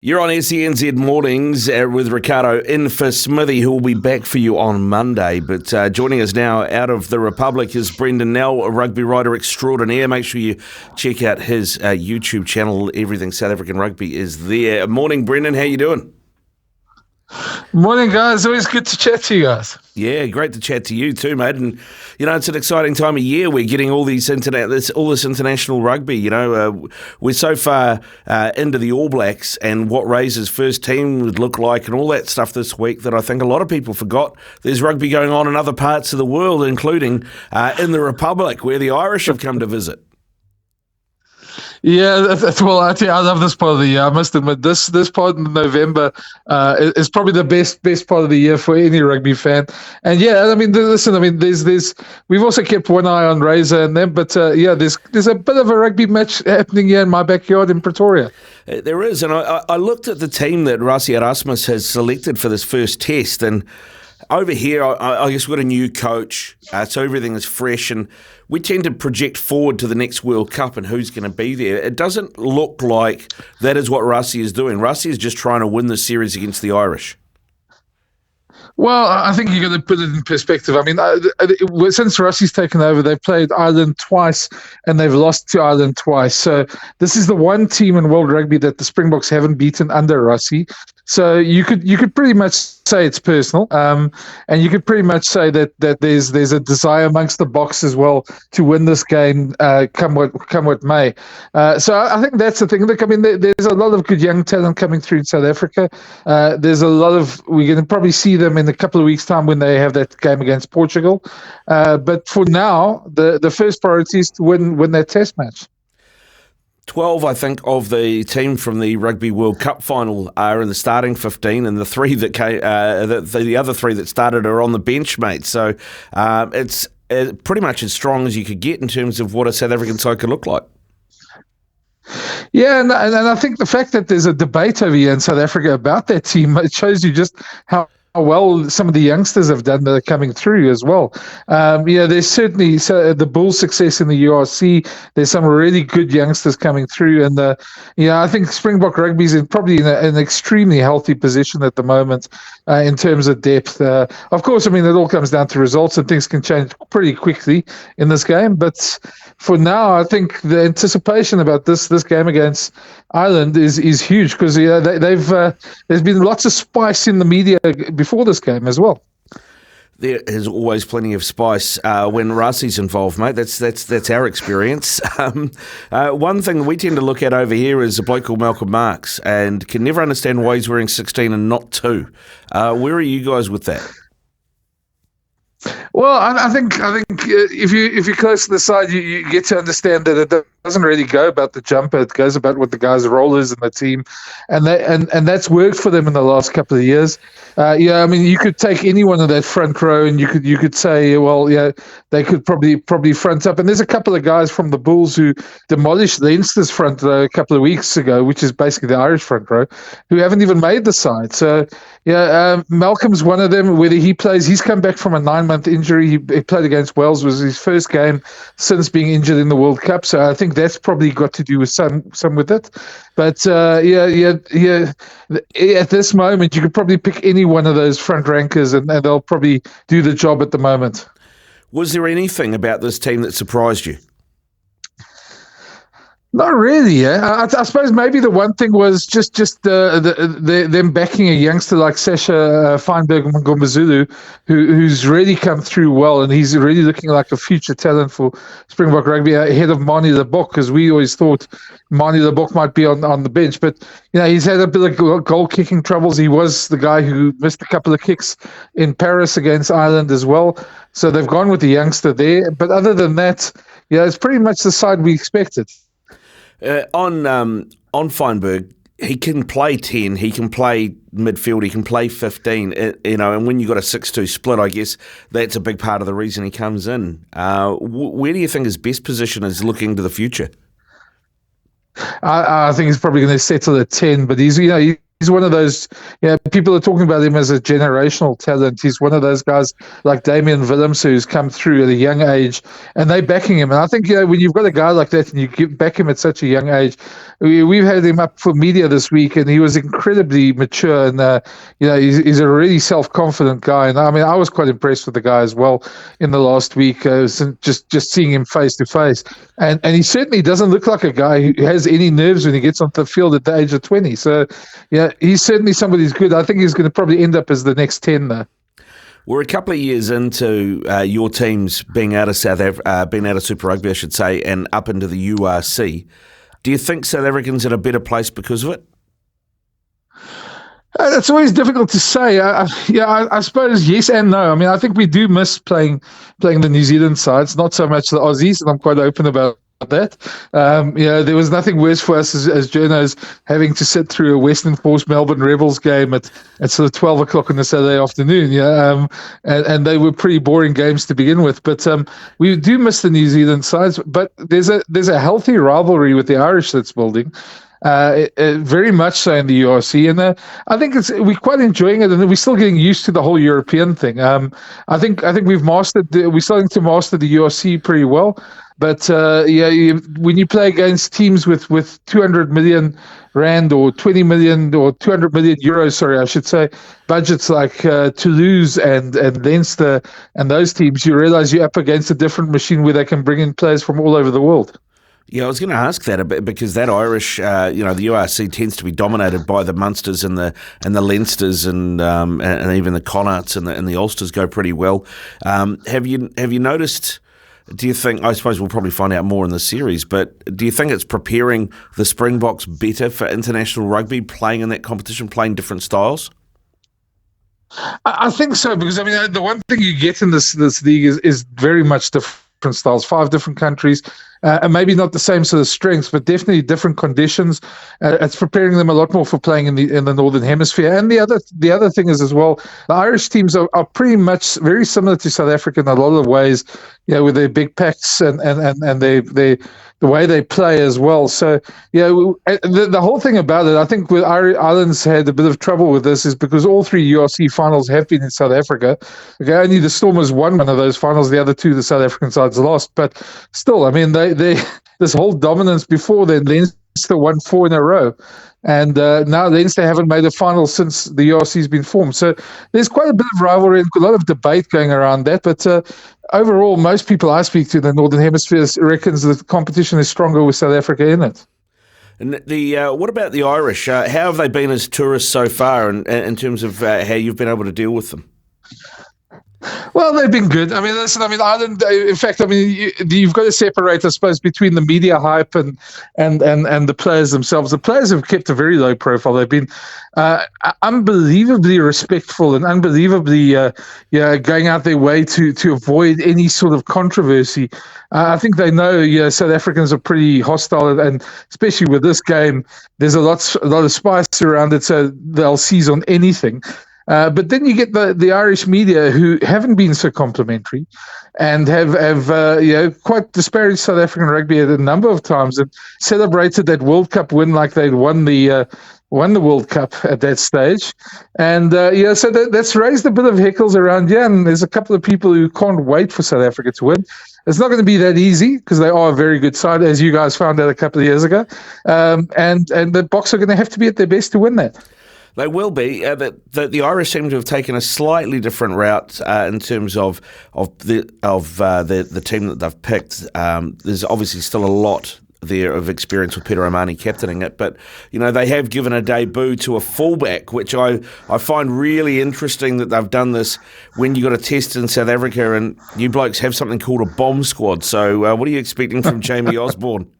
You're on SENZ Mornings with Riccardo in for Smithy, who will be back for you on Monday. But joining us now out of the Republic is Brendan Nell, a rugby writer extraordinaire. Make sure you check out his YouTube channel. Everything South African Rugby is there. Morning, Brendan. How you doing? Morning, guys. Always good to chat to you guys. Yeah, great to chat to you too, mate. And it's an exciting time of year. We're getting all this international rugby. We're so far into the All Blacks and what Razor's first team would look like, and all that stuff this week that I think a lot of people forgot. There's rugby going on in other parts of the world, including in the Republic, where the Irish have come to visit. Yeah, well, I love this part of the year. I must admit, this part in November is probably the best part of the year for any rugby fan. And yeah, I mean, listen, there's we've also kept one eye on Razor and them, but there's a bit of a rugby match happening here in my backyard in Pretoria. There is, and I looked at the team that Rassie Erasmus has selected for this first test, and over here, I guess we've got a new coach, so everything is fresh, and we tend to project forward to the next World Cup and who's going to be there. It doesn't look like that is what Rassie is doing. Rassie is just trying to win the series against the Irish. Well, I think you've got to put it in perspective. I mean, since Rassie's taken over, they've played Ireland twice and they've lost to Ireland twice. So this is the one team in world rugby that the Springboks haven't beaten under Rassie. So you could pretty much say it's personal, and you could pretty much say that there's a desire amongst the Boks as well to win this game, come what may. So I think that's the thing. Look, I mean, there's a lot of good young talent coming through in South Africa. There's a lot of, we're going to probably see them in a couple of weeks' time when they have that game against Portugal. But for now, the first priority is to win that test match. 12, I think, of the team from the Rugby World Cup final are in the starting 15, and the three that came, the other three that started are on the bench, mate. So it's pretty much as strong as you could get in terms of what a South African side could look like. Yeah, and I think the fact that there's a debate over here in South Africa about that team, it shows you just how well some of the youngsters have done that are coming through as well. There's certainly the Bulls' success in the URC. There's some really good youngsters coming through, and I think Springbok Rugby is probably in an extremely healthy position at the moment in terms of depth. Of course, I mean, it all comes down to results, and things can change pretty quickly in this game. But for now, I think the anticipation about this game against Ireland is huge, because there's been lots of spice in the media before this game as well. There is always plenty of spice when Rassie's involved, mate. That's our experience. One thing we tend to look at over here is a bloke called Malcolm Marx, and can never understand why he's wearing 16 and not 2. Where are you guys with that? Well, I think if you're close to the side, you get to understand that it doesn't really go about the jumper. It goes about what the guy's role is in the team, and that's worked for them in the last couple of years. I mean, you could take anyone of that front row, and you could say, well, yeah, they could probably front up. And there's a couple of guys from the Bulls who demolished Leinster's front row a couple of weeks ago, which is basically the Irish front row, who haven't even made the side. So Malcolm's one of them. Whether he plays, he's come back from a 9-month injury. He played against Wales, was his first game since being injured in the World Cup. So I think that's probably got to do with some with it. But at this moment, you could probably pick any one of those front rankers, and they'll probably do the job at the moment. Was there anything about this team that surprised you? Not really. Yeah, I suppose maybe the one thing was just them backing a youngster like Sasha Feinberg-Mngomezulu, who's really come through well, and he's really looking like a future talent for Springbok Rugby ahead of Manie Lebok, because we always thought Manie Lebok might be on the bench, but he's had a bit of goal kicking troubles. He was the guy who missed a couple of kicks in Paris against Ireland as well, so they've gone with the youngster there. But other than that, it's pretty much the side we expected. On Feinberg, he can play 10, he can play midfield, he can play 15, and when you've got a 6-2 split, I guess that's a big part of the reason he comes in. Where do you think his best position is looking to the future? I think he's probably going to settle at 10, but he's He's one of those, people are talking about him as a generational talent. He's one of those guys like Damian Willems who's come through at a young age, and they're backing him. And I think, when you've got a guy like that and back him at such a young age, we've had him up for media this week, and he was incredibly mature, and, he's a really self-confident guy. And I mean, I was quite impressed with the guy as well in the last week, just seeing him face to face. And he certainly doesn't look like a guy who has any nerves when he gets onto the field at the age of 20. So, he's certainly somebody who's good. I think he's going to probably end up as the next 10, though. We're a couple of years into your teams being out of being out of Super Rugby, I should say, and up into the URC. Do you think South Africans in a better place because of it? It's always difficult to say. I suppose yes and no. I mean, I think we do miss playing the New Zealand sides, not so much the Aussies, and I'm quite open about that. There was nothing worse for us as journos having to sit through a Western Force Melbourne Rebels game at sort of 12 o'clock on a Saturday afternoon. And they were pretty boring games to begin with. But we do miss the New Zealand sides. But there's a healthy rivalry with the Irish that's building. Very much so in the URC, and I think we're quite enjoying it, and we're still getting used to the whole European thing. I think we're starting to master the URC pretty well. But when you play against teams with 200 million rand or 20 million or 200 million euros, sorry, I should say, budgets like Toulouse and Leinster and those teams, you realize you're up against a different machine where they can bring in players from all over the world. Yeah, I was going to ask that a bit because that Irish, the URC tends to be dominated by the Munsters and the Leinsters and even the Connaughts and the Ulsters go pretty well. Have you noticed? Do you think? I suppose we'll probably find out more in the series, but do you think it's preparing the Springboks better for international rugby, playing in that competition, playing different styles? I think so, because I mean the one thing you get in this league is very much different styles, 5 different countries, and maybe not the same sort of strengths, but definitely different conditions. It's preparing them a lot more for playing in the Northern Hemisphere. And the other thing is as well, the Irish teams are pretty much very similar to South Africa in a lot of ways, with their big packs and the way they play as well. So, the whole thing about it, I think with Ireland's had a bit of trouble with this is because all 3 URC finals have been in South Africa. Okay, only the Stormers won one of those finals. The other 2, the South African sides lost. But still, I mean, they this whole dominance before then, Leinster won 4 in a row. And now Leinster haven't made a final since the URC's been formed. So there's quite a bit of rivalry and a lot of debate going around that. But overall, most people I speak to in the Northern Hemisphere reckons the competition is stronger with South Africa in it. And what about the Irish? How have they been as tourists so far in terms of how you've been able to deal with them? Well, they've been good. I mean, listen, Ireland, in fact, you've got to separate, I suppose, between the media hype and the players themselves. The players have kept a very low profile. They've been unbelievably respectful and unbelievably going out their way to avoid any sort of controversy. I think they know South Africans are pretty hostile, and especially with this game, there's a lot of spice around it, so they'll seize on anything. But then you get the Irish media who haven't been so complimentary and have quite disparaged South African rugby a number of times and celebrated that World Cup win like they'd won the World Cup at that stage. And so that's raised a bit of heckles around and there's a couple of people who can't wait for South Africa to win. It's not going to be that easy because they are a very good side, as you guys found out a couple of years ago. And the Boks are going to have to be at their best to win that. They will be. The Irish seem to have taken a slightly different route in terms of the team that they've picked. There's obviously still a lot there of experience with Peter O'Mahony captaining it, but they have given a debut to a fullback, which I find really interesting that they've done this when you got a test in South Africa and you blokes have something called a bomb squad. So what are you expecting from Jamie Osborne?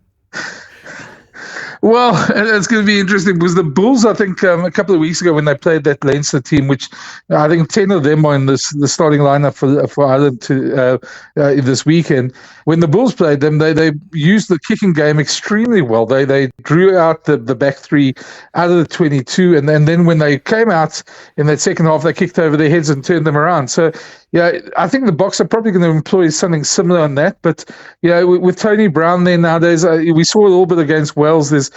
Well, it's going to be interesting because the Bulls, I think, a couple of weeks ago when they played that Leinster team, which I think 10 of them are in the starting lineup for Ireland this weekend. When the Bulls played them, they used the kicking game extremely well. They drew out the back 3 out of the 22, and then when they came out in that second half, they kicked over their heads and turned them around. So, I think the Boks are probably going to employ something similar on that. But, with Tony Brown there nowadays, we saw a little bit against Wales.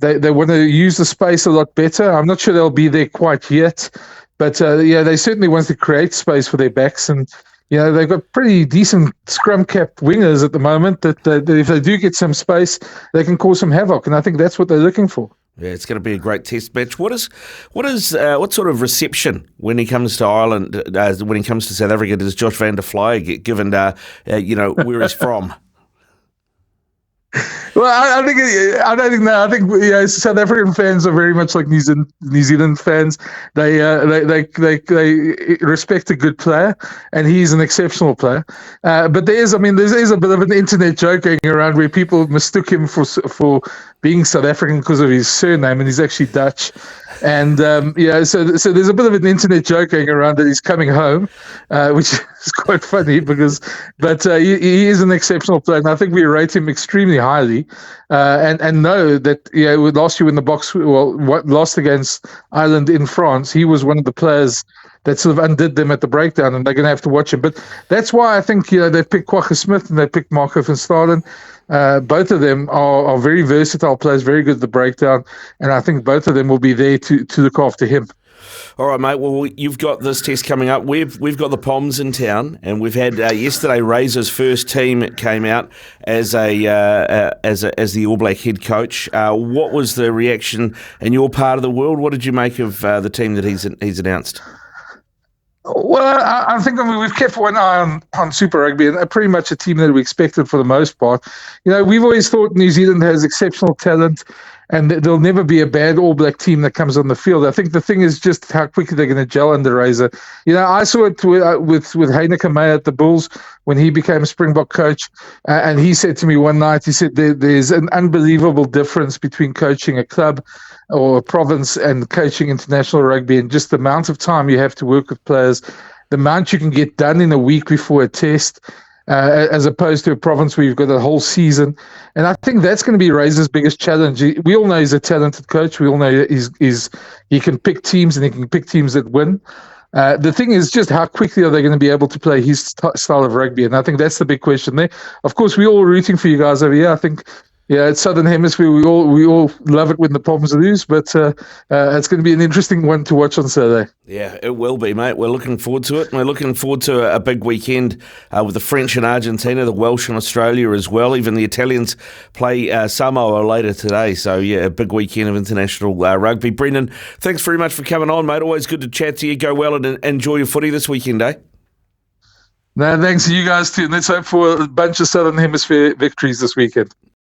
They want to use the space a lot better. I'm not sure they'll be there quite yet, but they certainly want to create space for their backs, and they've got pretty decent scrum cap wingers at the moment. That if they do get some space, they can cause some havoc, and I think that's what they're looking for. Yeah, it's going to be a great test match. What sort of reception when he comes to Ireland, when he comes to South Africa, does Josh van der Fly get, given where he's from? Well, I don't think that. I think South African fans are very much like New Zealand fans. They respect a good player, and he's an exceptional player. But there's a bit of an internet joke going around where people mistook him for being South African because of his surname, and he's actually Dutch. And so there's a bit of an internet joke going around that he's coming home, which is quite funny but he is an exceptional player, and I think we rate him extremely highly. And know that last year when the Boks lost against Ireland in France, he was one of the players that sort of undid them at the breakdown, and they're going to have to watch him. But that's why I think they've picked Kwagga Smith and they picked Marco van Staden. Both of them are very versatile players, very good at the breakdown, and I think both of them will be there to look after him. All right, mate. Well, you've got this test coming up. We've got the Poms in town, and we've had yesterday Razor's first team came out as the All Black head coach. What was the reaction in your part of the world? What did you make of the team that he's announced? Well, I think we've kept one eye on Super Rugby, and pretty much a team that we expected for the most part. We've always thought New Zealand has exceptional talent, and there'll never be a bad All Black team that comes on the field. I think the thing is just how quickly they're going to gel under Razor. I saw it with Heineke Meyer at the Bulls when he became Springbok coach, and he said to me one night, he said there's an unbelievable difference between coaching a club or a province and coaching international rugby, and just the amount of time you have to work with players, the amount you can get done in a week before a test, as opposed to a province where you've got a whole season. And I think that's going to be Razor's biggest challenge. We all know he's a talented coach. We all know he can pick teams, and he can pick teams that win. The thing is just how quickly are they going to be able to play his style of rugby? And I think that's the big question there. Of course, we're all rooting for you guys over here. I think it's Southern Hemisphere. We all love it when the Poms lose, but it's going to be an interesting one to watch on Saturday. Yeah, it will be, mate. We're looking forward to it. We're looking forward to a big weekend with the French and Argentina, the Welsh and Australia as well. Even the Italians play Samoa later today. So, a big weekend of international rugby. Brendan, thanks very much for coming on, mate. Always good to chat to you. Go well and enjoy your footy this weekend, eh? No, thanks to you guys too. And let's hope for a bunch of Southern Hemisphere victories this weekend.